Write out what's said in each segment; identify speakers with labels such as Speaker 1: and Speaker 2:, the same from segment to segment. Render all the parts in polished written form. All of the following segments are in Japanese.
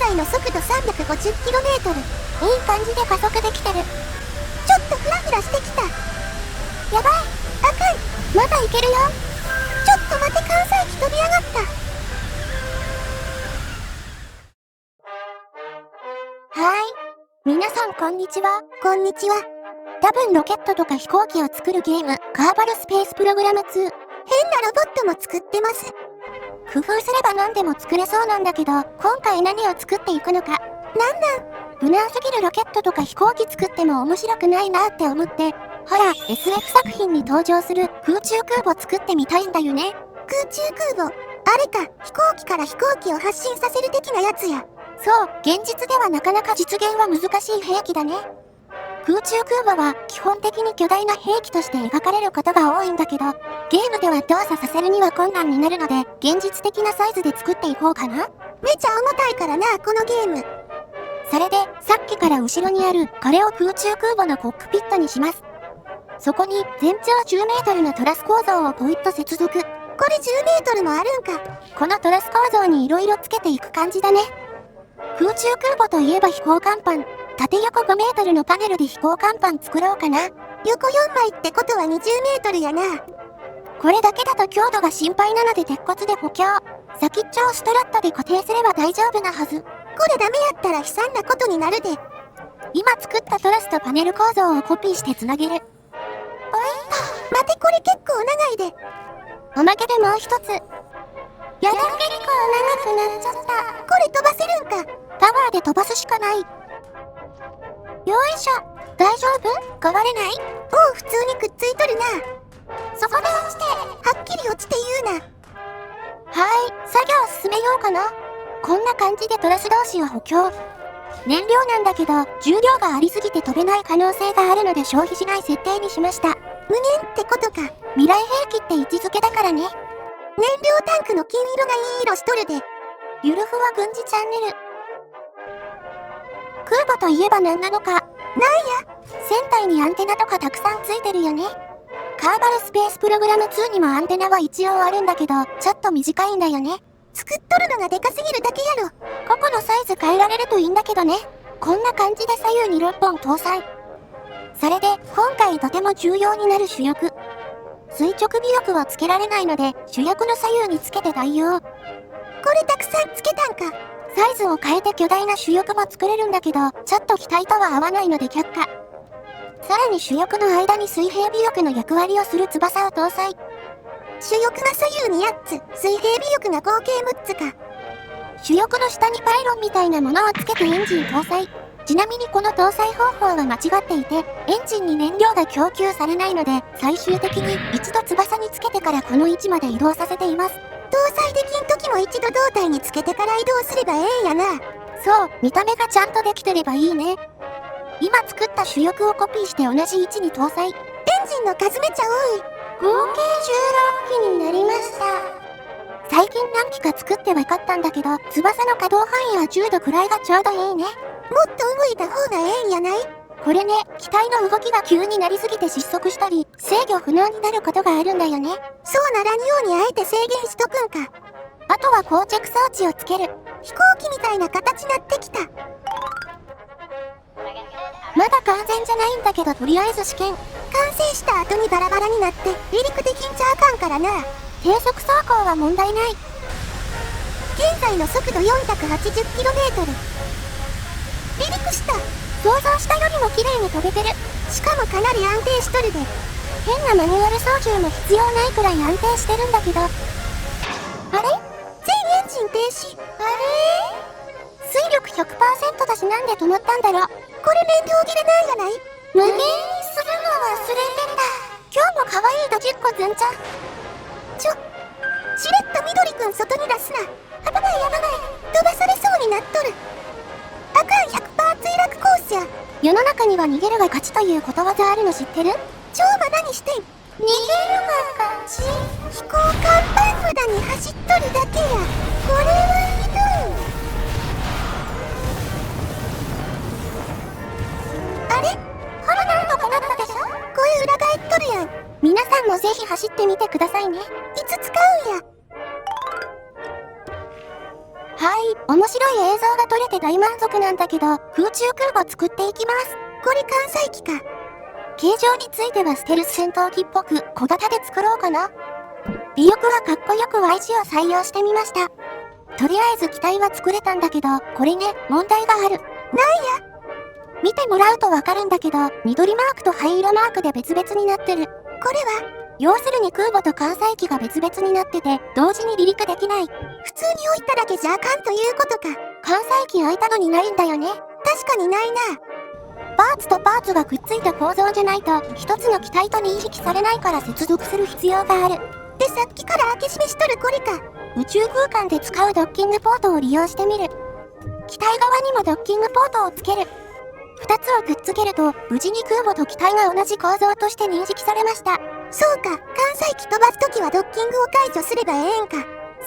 Speaker 1: 在の速度 350km。いい感じで加速できてる。ちょっとフラフラしてきた。やばい、あかん、まだいけるよ。ちょっと待って、関西機飛び上がった。はーい、皆さんこんにちは。こんにちは。多分ロケットとか飛行機を作るゲーム、カーバルスペースプログラム2。変なロボットも作ってます。工夫すれば何でも作れそうなんだけど、今回何を作っていくのか。無難すぎるロケットとか飛行機作っても面白くないなって思って、ほら、SF 作品に登場する空中空母作ってみたいんだよね。空中空母、あれか、飛行機から飛行機を発進させる的なやつや。そう、現実ではなかなか実現は難しい兵器だね。空中空母は基本的に巨大な兵器として描かれることが多いんだけど、ゲームでは動作させるには困難になるので、現実的なサイズで作っていこうかな。めちゃ重たいからな、このゲーム。それで、さっきから後ろにある、これを空中空母のコックピットにします。そこに、全長10メートルのトラス構造をポイッと接続。これ10メートルもあるんか。このトラス構造に色々つけていく感じだね。空中空母といえば飛行甲板。縦横5メートルのパネルで飛行甲板作ろうかな。横4枚ってことは20メートルやな。これだけだと強度が心配なので鉄骨で補強。先っちょをストラットで固定すれば大丈夫なはず。これダメやったら悲惨なことになるで。今作ったトラスとパネル構造をコピーしてつなげる。おいっと、待て、これ結構長いで。おまけでもう一つ。やだ、結構長くなっちゃった。これ飛ばせるんか。パワーで飛ばすしかない。よいしょ。大丈夫？壊れない？おう、普通にくっついとるな。そこで落ちて。はっきり落ちて言うな。はーい、作業進めようかな。こんな感じでトラス同士を補強。燃料なんだけど、重量がありすぎて飛べない可能性があるので消費しない設定にしました。無限ってことか。未来兵器って位置づけだからね。燃料タンクの金色がいい色しとるで。ゆるふわ軍事チャンネル。空母といえば何なのか。なんや？船体にアンテナとかたくさんついてるよね。カーバルスペースプログラム2にもアンテナは一応あるんだけど、ちょっと短いんだよね。作っとるのがでかすぎるだけやろ。個々のサイズ変えられるといいんだけどね。こんな感じで左右に6本搭載。それで、今回とても重要になる主翼。垂直尾翼はつけられないので、主翼の左右につけて代用。これたくさんつけたんか。サイズを変えて巨大な主翼も作れるんだけど、ちょっと機体とは合わないので却下。さらに主翼の間に水平尾翼の役割をする翼を搭載。主翼が左右に8つ、水平尾翼が合計6つか。主翼の下にパイロンみたいなものをつけてエンジン搭載。ちなみにこの搭載方法は間違っていて、エンジンに燃料が供給されないので、最終的に一度翼につけてからこの位置まで移動させています。搭載できん時も一度胴体につけてから移動すればええんやな。そう、見た目がちゃんとできてればいいね。今作った主翼をコピーして同じ位置に搭載。エンジンの数めちゃ多い。合計16機になりました。最近何機か作って分かったんだけど、翼の可動範囲は10度くらいがちょうどいいね。もっと動いた方がええんやない？これね、機体の動きが急になりすぎて失速したり、制御不能になることがあるんだよね。そうならんようにあえて制限しとくんか。あとは膠着装置をつける。飛行機みたいな形なってきた。まだ完全じゃないんだけど、とりあえず試験。完成した後にバラバラになって離陸できんちゃあかんからな。低速走行は問題ない。現在の速度 480km。離陸した。想像したよりも綺麗に飛べてる。しかもかなり安定しとるで。変なマニュアル操縦も必要ないくらい安定してるんだけど。あれ？全エンジン停止。あれ？水力 100% だしなんで止まったんだろ。これ燃料切れなんやない？無限にするの忘れてた。今日も可愛いドジっ子ずんちゃん。しれっと緑くん外に出すな。危ない危ない。飛ばされそうになっとる。あかん、 100% 墜落コースや。世の中には逃げるが勝ちということわざあるの知ってる？超魔何してん。逃げるが勝ち。飛行甲板無駄に走っとるだけや。これはひどい。あれ？ほらなんとかなったでしょ？声裏返っとるやん。皆さんもぜひ走ってみてくださいね。いつ使うんや？はい、面白い映像が撮れて大満足なんだけど、空中空母作っていきます。これ艦載機か。形状についてはステルス戦闘機っぽく小型で作ろうかな。尾翼はかっこよく Y 字を採用してみました。とりあえず機体は作れたんだけど、これね、問題がある。なんや？見てもらうとわかるんだけど、緑マークと灰色マークで別々になってる。これは要するに空母と艦載機が別々になってて、同時に離陸できない。普通に置いただけじゃあかんということか。艦載機置いたのにないんだよね。確かにないな。パーツとパーツがくっついた構造じゃないと、一つの機体と認識されないから接続する必要がある。で、さっきから開け閉めしとるこれか。宇宙空間で使うドッキングポートを利用してみる。機体側にもドッキングポートをつける。二つをくっつけると、無事に空母と機体が同じ構造として認識されました。そうか、艦載機飛ばすときはドッキングを解除すればええんか。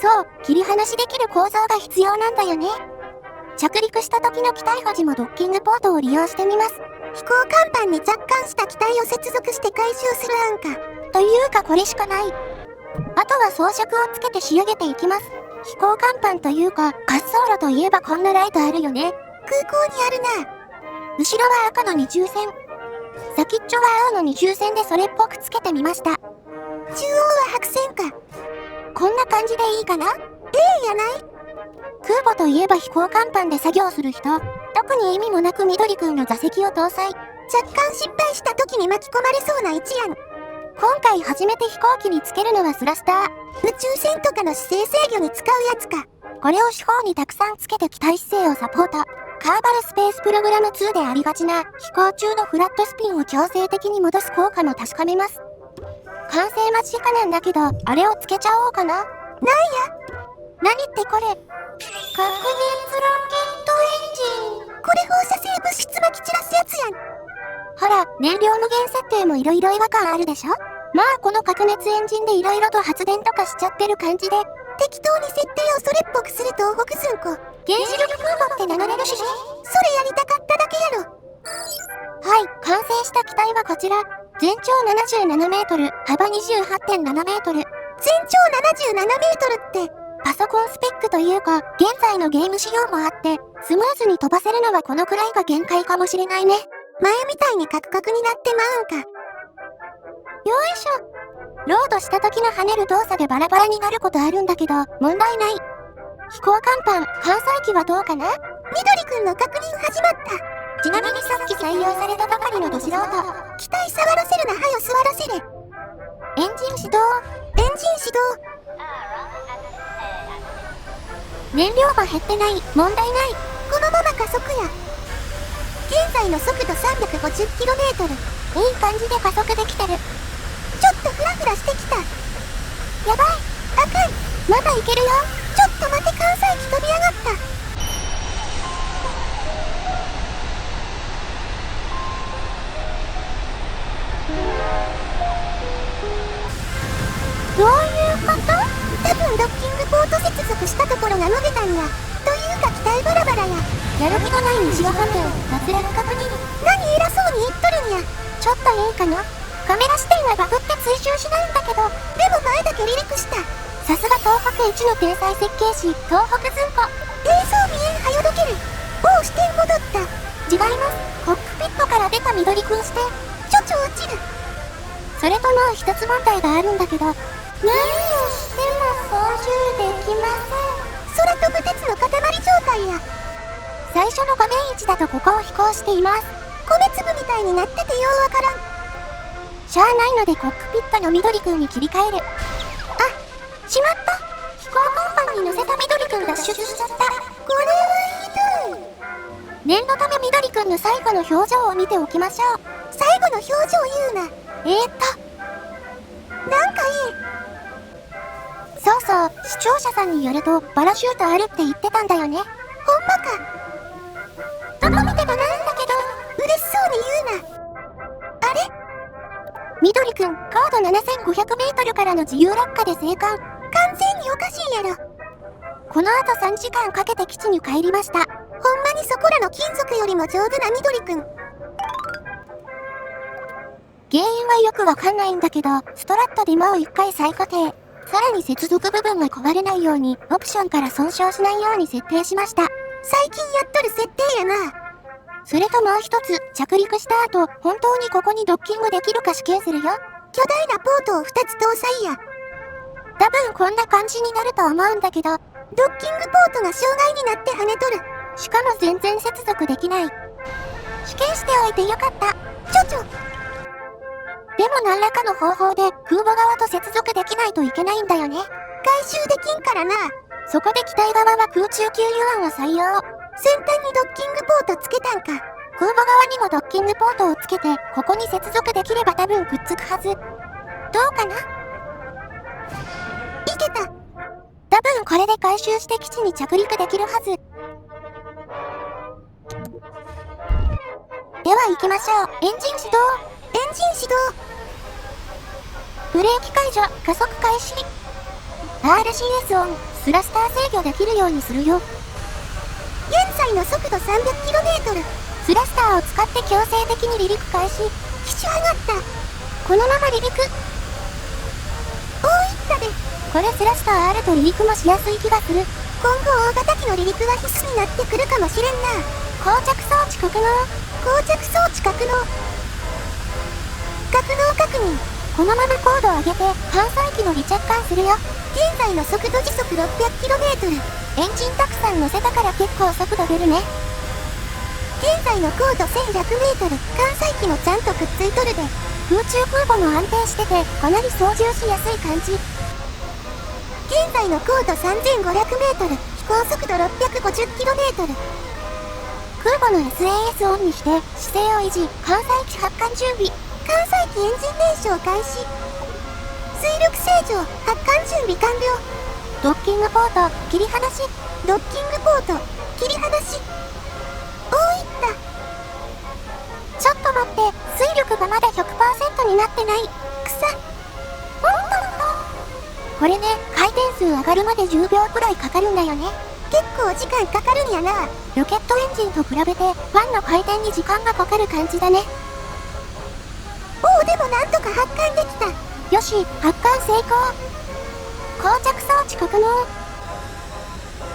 Speaker 1: そう、切り離しできる構造が必要なんだよね。着陸した時の機体保持もドッキングポートを利用してみます。飛行甲板に着艦した機体を接続して回収する案か。というかこれしかない。あとは装飾をつけて仕上げていきます。飛行甲板というか、滑走路といえばこんなライトあるよね。空港にあるな。後ろは赤の二重線。先っちょは青の二重線でそれっぽくつけてみました。中央は白線か。こんな感じでいいかな？やない？空母といえば飛行甲板で作業する人、特に意味もなく緑くんの座席を搭載。着艦失敗した時に巻き込まれそうな位置やん。今回初めて飛行機につけるのはスラスター。宇宙船とかの姿勢制御に使うやつか。これを四方にたくさんつけて機体姿勢をサポート。カーバルスペースプログラム2でありがちな飛行中のフラットスピンを強制的に戻す効果も確かめます。完成間近なんだけど、あれをつけちゃおうかな。なんや？何ってこれ。核熱ロケットエンジン。これ放射性物質まき散らすやつやん。ほら、燃料無限設定も色々違和感あるでしょ？まあこの核熱エンジンで色々と発電とかしちゃってる感じで、適当に設定をそれっぽくする東北寸子。原子力空母って名乗れるしね。それやりたかっただけやろ。はい、完成した機体はこちら。全長77メートル、幅28.7メートル。全長77メートルって、パソコンスペックというか、現在のゲーム仕様もあって、スムーズに飛ばせるのはこのくらいが限界かもしれないね。前みたいにカクカクになってまうんか。よいしょ。ロードした時の跳ねる動作でバラバラになることあるんだけど、問題ない。飛行甲板、艦載機はどうかな？緑くんの確認始まった。ちなみにさっき採用されたばかりのど素人。機体触らせるな、はよ座らせれ。エンジン始動。エンジン始動。燃料が減ってない。問題ない。このまま加速や。現在の速度 350km。いい感じで加速できてる。ちょっとフラフラしてきた。やばい。あかん。まだいけるよ。ちょっと待て、艦載機飛び上がった。どういうこと？多分ドッキングポート接続したところが伸びたんや。というか機体バラバラや。やる気がない西尾半分、脱落確認。何偉そうに言っとるんや。ちょっといいかな？カメラ視点はバグって追従しないんだけど、でも前だけ離陸した。さすが東北一の天才設計士、東北ずんこ。映像見えん、はよどける。おう、視点戻った。違います。コックピットから出た緑くんして。ちょ落ちる。それともう一つ問題があるんだけど、何をしても操縦できません。空飛ぶ鉄の塊状態や。最初の画面位置だとここを飛行しています。米粒みたいになっててようわからん。しゃあないのでコックピットの緑くんに切り替える。あ、しまった。飛行甲板に乗せた緑くん脱出しちゃった。これはひどい。念のため緑くんの最後の表情を見ておきましょう。最後の表情言うな。なんかいい。そうそう、視聴者さんによるとパラシュートあるって言ってたんだよね。ほんまか。どこ見てもないんだけど、嬉しそうに言うな。あれ？緑くん、高度7500メートルからの自由落下で生還。完全におかしいやろ。この後3時間かけて基地に帰りました。ほんまにそこらの金属よりも上手な緑くん。原因はよくわかんないんだけど、ストラットでもう一回再固定。さらに接続部分が壊れないように、オプションから損傷しないように設定しました。最近やっとる設定やな。それともう一つ、着陸した後、本当にここにドッキングできるか試験するよ。巨大なポートを2つ搭載や。多分こんな感じになると思うんだけど、ドッキングポートが障害になって跳ねとる。しかも全然接続できない。試験しておいてよかった。でも何らかの方法で空母側と接続できないといけないんだよね。回収できんからな。そこで機体側は空中給油案を採用。先端にドッキングポートつけたんか。空母側にもドッキングポートをつけて、ここに接続できれば多分くっつくはず。どうかな？いけた。多分これで回収して基地に着陸できるはず。では行きましょう。エンジン始動。ブレーキ解除、加速開始。RCS オン、スラスター制御できるようにするよ。現在の速度 300km。スラスターを使って強制的に離陸開始。機種上がった。このまま離陸。おー、いったで。これスラスターあると離陸もしやすい気がする。今後大型機の離陸は必須になってくるかもしれんな。膠着装置格納。格納確認。このまま高度を上げて艦載機の離着艦するよ。現在の速度時速 600km。エンジンたくさん乗せたから結構速度出るね。現在の高度 1100m。艦載機もちゃんとくっついとるで。空中空母も安定しててかなり操縦しやすい感じ。現在の高度 3500m。飛行速度 650km。空母の SAS オンにして姿勢を維持。艦載機発艦準備。艦載機エンジン燃焼開始。水力正常。発艦準備完了。ドッキングポート切り離し。ドッキングポート切り離し。おー、いった。ちょっと待って、水力がまだ 100% になってない。これね、回転数上がるまで10秒くらいかかるんだよね。結構時間かかるんやな。ロケットエンジンと比べてファンの回転に時間がかかる感じだね。おお、でもなんとか発艦できた。よし、発艦成功。膠着装置格納。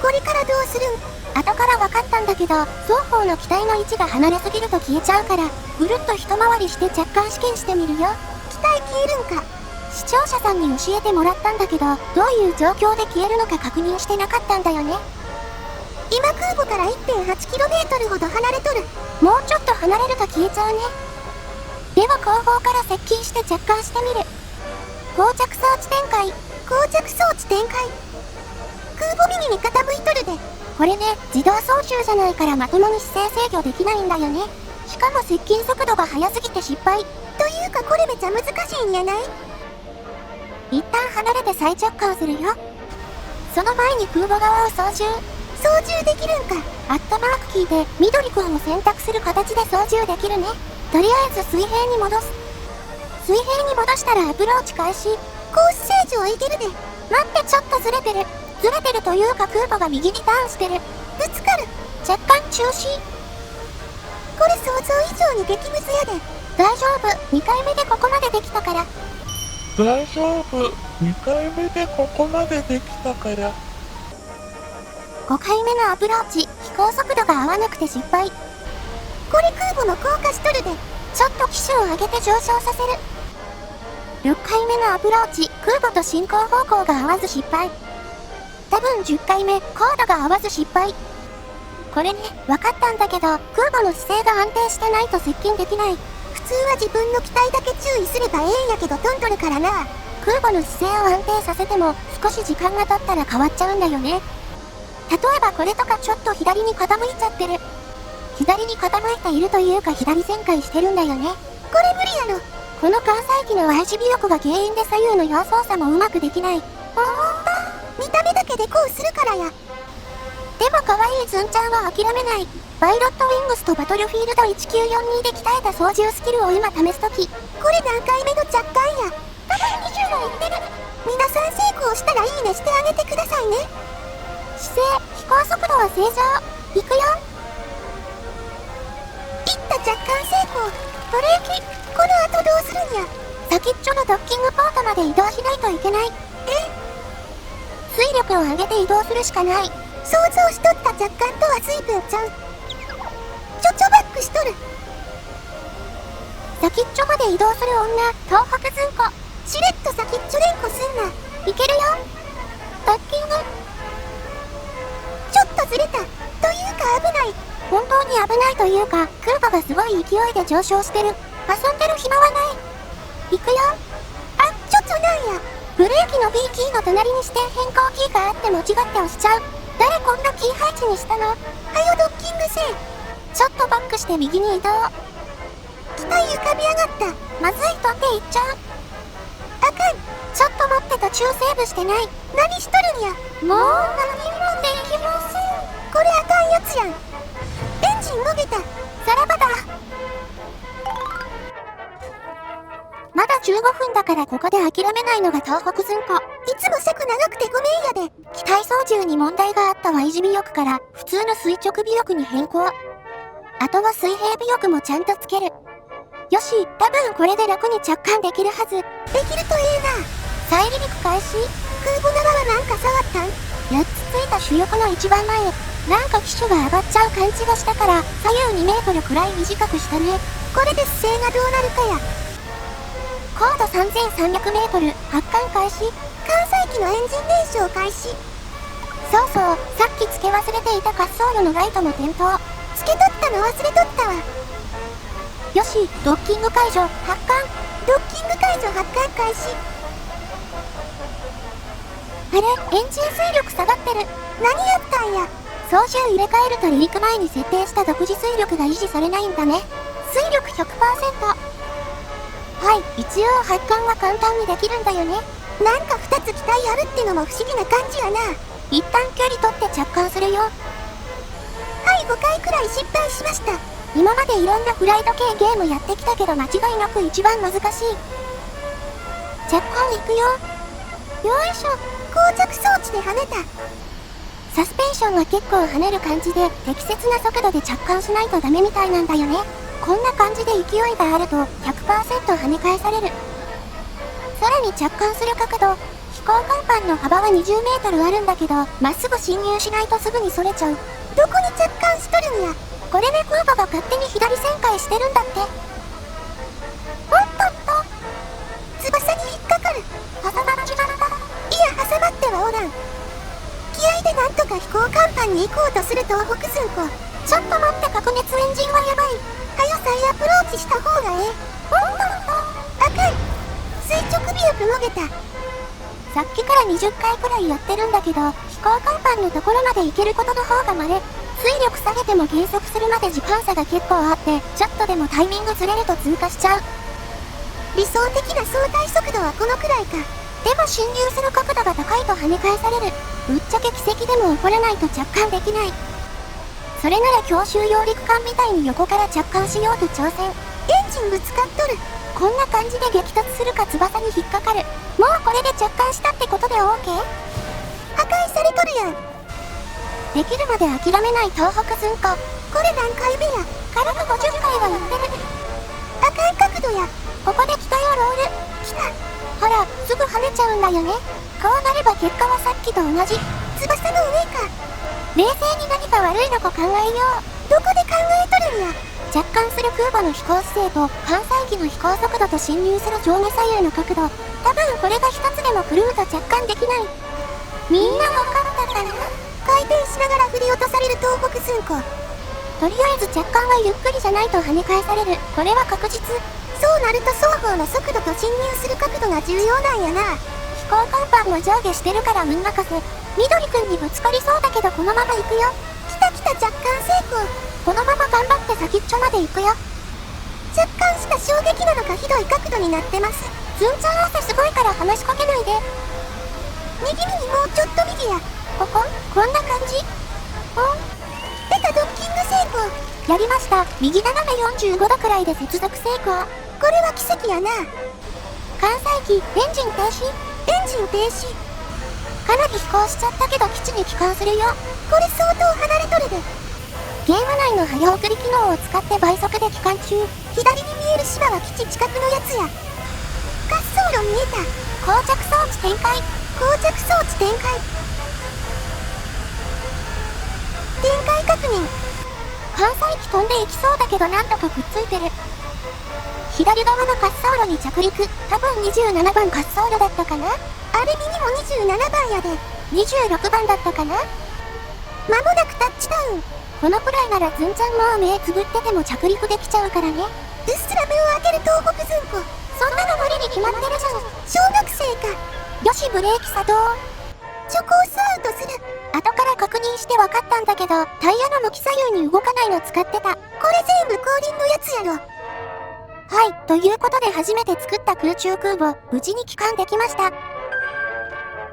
Speaker 1: これからどうするん？後から分かったんだけど、双方の機体の位置が離れすぎると消えちゃうから、ぐるっと一回りして着艦試験してみるよ。機体消えるんか？視聴者さんに教えてもらったんだけど、どういう状況で消えるのか確認してなかったんだよね。今空母から 1.8km ほど離れとる。もうちょっと離れると消えちゃうね。では後方から接近して着艦してみる。膠着装置展開。膠着装置展開。空母右に傾いとるで。これね、自動操縦じゃないからまともに姿勢制御できないんだよね。しかも接近速度が速すぎて失敗。というかこれめちゃ難しいんやない？一旦離れて再着艦するよ。その前に空母側を操縦できるんか。アットマークキーで緑くんを選択する形で操縦できるね。とりあえず水平に戻す。水平に戻したらアプローチ開始。コース正常いけるで。待って、ちょっとずれてる。ずれてるというか空母が右にターンしてる。ぶつかる。着艦中止。これ想像以上に激ムズやで。大丈夫。2回目でここまでできたから。
Speaker 2: 大丈夫。2回目でここまでできたから。
Speaker 1: 5回目のアプローチ。飛行速度が合わなくて失敗。これ空母の降下しとるで。ちょっと機種を上げて上昇させる。6回目のアプローチ。空母と進行方向が合わず失敗。多分10回目、高度が合わず失敗。これね、分かったんだけど、空母の姿勢が安定してないと接近できない。普通は自分の機体だけ注意すればええんやけど飛んどるからな。空母の姿勢を安定させても、少し時間が経ったら変わっちゃうんだよね。例えばこれとかちょっと左に傾いちゃってる。左に傾いているというか左旋回してるんだよね。これ無理やろ。この艦載機の Y 字尾翼が原因で左右の様操作もうまくできない。見た目だけでこうするからや。でも可愛いズンちゃんは諦めない。パイロットウィングスとバトルフィールド1942で鍛えた操縦スキルを今試すとき。これ何回目の着艦や。多分20はいってる。皆さん成功したらいいねしてあげてくださいね。姿勢、飛行速度は正常。いくよ。いった着艦成功。ブレーキ。この後どうするんや。先っちょのドッキングポートまで移動しないといけない。水力を上げて移動するしかない。想像しとった若干とは随分ちゃう。ちょバックしとる。先っちょまで移動する女、東北ずんこ。しれっと先っちょ連呼すんな。いけるよ。ドッキング。ちょっとずれた。というか危ない。本当に危ないというか、空母がすごい勢いで上昇してる。遊んでる暇はない。行くよ。あ、ちょっとなんや。ブレーキの B キーの隣にして変更キーがあって間違って押しちゃう。誰こんなキー配置にしたの？はよドッキングせえ。ちょっとバックして右に移動。機体浮かび上がった。まずい、飛んでいっちゃう。あかん。ちょっと待って、途中セーブしてない。何しとるんや。もう何もできません。これあかんやつやん。エンジンもげた。さらばだ。まだ15分だからここで諦めないのが東北ずんこ。いつも尺長くてごめんやで。機体操縦に問題があった Y 字尾翼から普通の垂直尾翼に変更。あとは水平尾翼もちゃんとつける。よし、多分これで楽に着艦できるはず。できるといいな。再離陸開始。空母側はなんか触ったん？8つついた主翼の一番前。なんか機首が上がっちゃう感じがしたから左右2メートルくらい短くしたね。これで姿勢がどうなるかや。高度3300メートル、発艦開始。艦載機のエンジン燃焼開始。そうそう、さっき付け忘れていた滑走路のライトも点灯。付け取ったの忘れとったわ。よし、ドッキング解除、発艦。ドッキング解除、発艦開始。あれ、エンジン水力下がってる。何やったんや。操縦入れ替えると離陸前に設定した独自水力が維持されないんだね。水力 100%。はい、一応発艦は簡単にできるんだよね。なんか2つ機体あるってのも不思議な感じやな。一旦距離取って着艦するよ。はい、5回くらい失敗しました。今までいろんなフライト系ゲームやってきたけど間違いなく一番難しい。着艦行くよ。よいしょ。膠着装置で跳ねた。サスペンションが結構跳ねる感じで適切な速度で着艦しないとダメみたいなんだよね。こんな感じで勢いがあると 100% 跳ね返される。さらに着艦する角度、飛行甲板の幅は20メートルあるんだけど、まっすぐ進入しないとすぐにそれちゃう。どこに着艦しとるんや。これで空母が勝手に左旋回してるんだって。おっとっと。翼に引っかかる。挟まっちまった。いや、挟まってはおらん。気合でなんとか飛行甲板に行こうとする東北ずんこ。ちょっと待って、核熱エンジンはやばい。はよ再アプローチした方がええ。おっとっと。あかん。垂直尾翼もげた。さっきから20回くらいやってるんだけど、飛行甲板のところまで行けることの方が稀。水力下げても減速するまで時間差が結構あって、ちょっとでもタイミングずれると通過しちゃう。理想的な相対速度はこのくらいか。でも進入する角度が高いと跳ね返される。ぶっちゃけ奇跡でも起こらないと着艦できない。それなら強襲揚陸艦みたいに横から着艦しようと挑戦。エンジンぶつかっとる。こんな感じで激突するか翼に引っかかる。もうこれで着艦したってことで OK？ 破壊されとるやん。できるまで諦めない東北ずんこ。これ何回目や。軽く50回はやってる。あかん角度や。ここで機体をロール。来た。ほら、すぐ跳ねちゃうんだよね。こうなれば結果はさっきと同じ。翼の上か。冷静に何か悪いのか考えよう。どこで考えとるんや。着艦する空母の飛行姿勢と艦載機の飛行速度と進入する上下左右の角度。多分これが一つでも狂うと着艦できない。みんなわかったかな？回転しながら振り落とされる東北ずんこ。とりあえず着艦はゆっくりじゃないと跳ね返される。これは確実。そうなると双方の速度と進入する角度が重要なんやな。飛行甲板も上下してるから運任せ。緑くんにぶつかりそうだけどこのまま行くよ。来た来た、着艦成功。このまま頑張って先っちょまで行くよ。着艦した衝撃なのかひどい角度になってます。ずんちゃん汗すごいから話しかけないで。右にもうちょっと右や。こんな感じ。出た、ドッキング成功。やりました。右斜め45度くらいで接続成功。これは奇跡やな。艦載機、エンジン停止。エンジン停止。かなり飛行しちゃったけど基地に帰還するよ。これ相当離れとるで。ゲーム内の早送り機能を使って倍速で帰還中。左に見える芝は基地近くのやつや。滑走路見えた。膠着装置展開。膠着装置展開。展開確認。関西機飛んでいきそうだけどなんとかくっついてる。左側の滑走路に着陸。多分27番滑走路だったかな。あれミニも27番やで。26番だったかな。間もなくタッチダウン。このくらいならずんちゃんもう目つぶってても着陸できちゃうからね。うっすら目を開ける東北ずんこ。そんなの無理に決まってるじゃん。小学生か。よしブレーキ作動。チョコースアウトする。後から確認して分かったんだけど、タイヤの向き左右に動かないの使ってた。これ全部後輪のやつやろ。はい、ということで初めて作った空中空母、無事に帰還できました。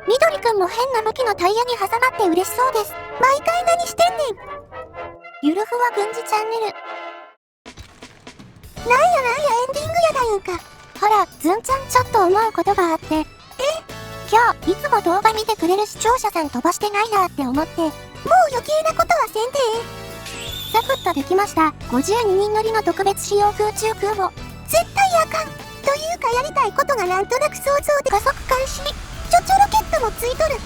Speaker 1: みどりくんも変な向きのタイヤに挟まって嬉しそうです。毎回何してんねん。ゆるふわ軍事チャンネル。なんやエンディングやないんか。ほら、ずんちゃんちょっと思うことがあって。今日、いつも動画見てくれる視聴者さん飛ばしてないなって思って、もう余計なことはせんでサクッとできました。52人乗りの特別仕様空中空母。絶対あかん。というかやりたいことがなんとなく想像で加速開始。ちょロケットもついとる。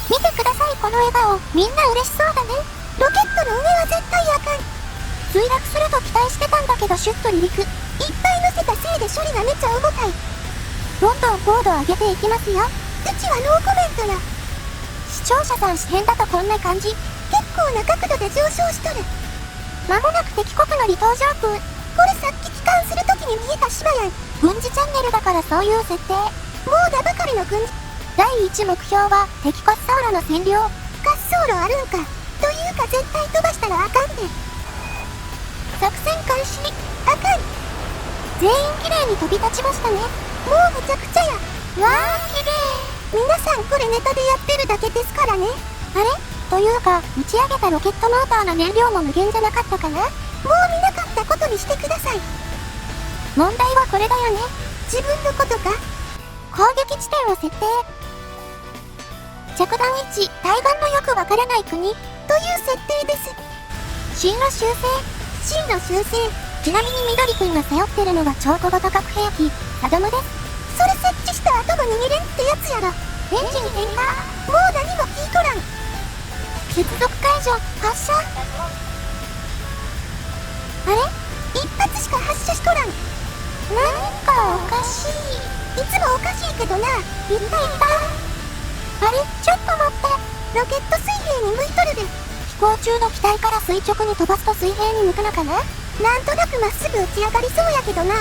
Speaker 1: 見てくださいこの笑顔。みんな嬉しそうだね。ロケットの上は絶対あかん。墜落すると期待してたんだけどシュッと離陸。いっぱい乗せたせいで処理がめちゃ重たい。どんどん高度上げていきますよ。うちはノーコメントや。視聴者さん視点だとこんな感じ。結構な角度で上昇しとる。間もなく敵国の離島上空。これさっき帰還するときに見えた島やん。軍事チャンネルだからそういう設定。もう名ばかりの軍事。第1目標は敵滑走路の占領。滑走路あるんか。というか絶対飛ばしたらあかんで。作戦開始。あかん。全員きれいに飛び立ちましたね。もうむちゃくちゃや。わーきれい。皆さんこれネタでやってるだけですからね。あれというか、打ち上げたロケットモーターの燃料も無限じゃなかったかな。もう見なかったことにしてください。問題はこれだよね。自分のことか。攻撃地点を設定。着弾位置、対岸のよくわからない国。という設定です。進路修正。進路修正。ちなみにみどりくんが背負ってるのは超小型核兵器、サドムです。それ設置した後も逃げれんってやつやろ。エンジン変化。もう何も聞いとらん。接続解除、発射。あれ？一発しか発射しとらん。なんかおかしい。いつもおかしいけどな。いった。あれ？ちょっと待って。ロケット水平に向いとるで。飛行中の機体から垂直に飛ばすと水平に向くのかな？なんとなくまっすぐ打ち上がりそうやけどな。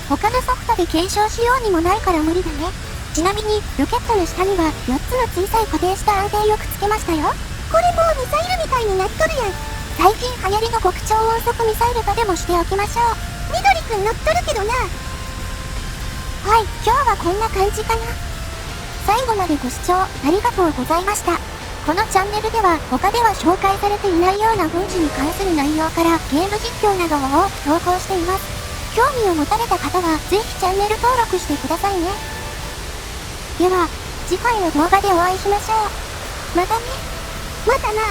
Speaker 1: 他のソフトで検証しようにもないから無理だね。ちなみに、ロケットの下には4つの小さい固定した安定翼つけましたよ。これもうミサイルみたいになっとるやん。最近流行りの極超音速ミサイルとでもしておきましょう。みどりくん乗っとるけどな。はい、今日はこんな感じかな。最後までご視聴ありがとうございました。このチャンネルでは他では紹介されていないような軍事に関する内容からゲーム実況などを多く投稿しています。興味を持たれた方はぜひチャンネル登録してくださいね。では、次回の動画でお会いしましょう。またね。またな。